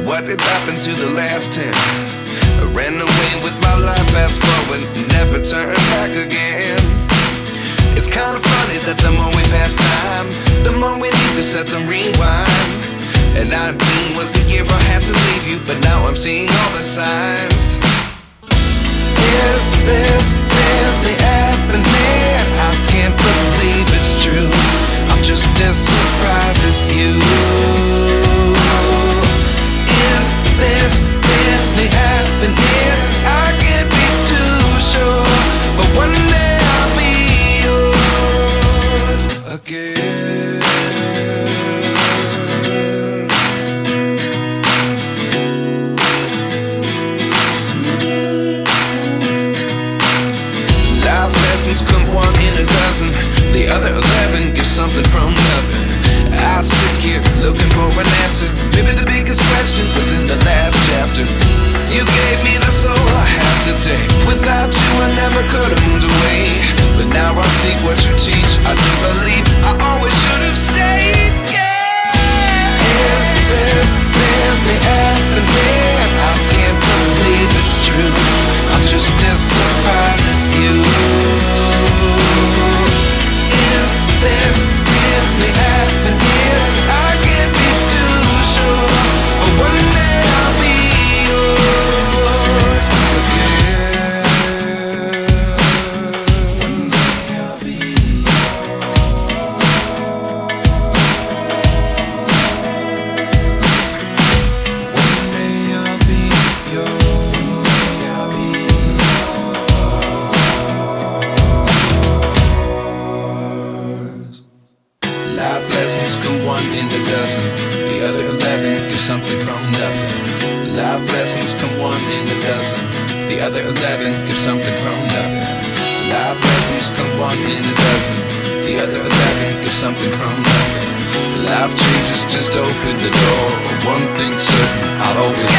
what did happen to the last 10? I ran away with my life, fast forward, never turn back again. It's kinda funny that the more we pass time, the more we need to set the rewind. And 19 was the year I had to leave you, but now I'm seeing all the signs. Is this really happening? I can't believe it's true. I'm just as surprised as you. Is this really happening? I can't be too sure, but one day I'll be yours again. Life lessons come one in a dozen. The other 11 give something from nothing. I sit here looking for an answer. Maybe the biggest question was in the last chapter. You gave me the soul I have today. Without you I never could have moved away. But now I see what you teach. I do believe I always should have stayed. Yeah. Is this really happening? I can't believe it's true. I'm just as surprised as you. Is this really happening? I can't be too sure, but one day I'll be yours again. One day I'll be One day I'll be yours. I'll be yours. Life lessons come one in a dozen. The other 11 give something from nothing. Life lessons come one in a dozen. The other 11 give something from nothing. Life lessons come one in a dozen. The other 11 give something from nothing. Life changes just open the door. One thing's certain, I'll always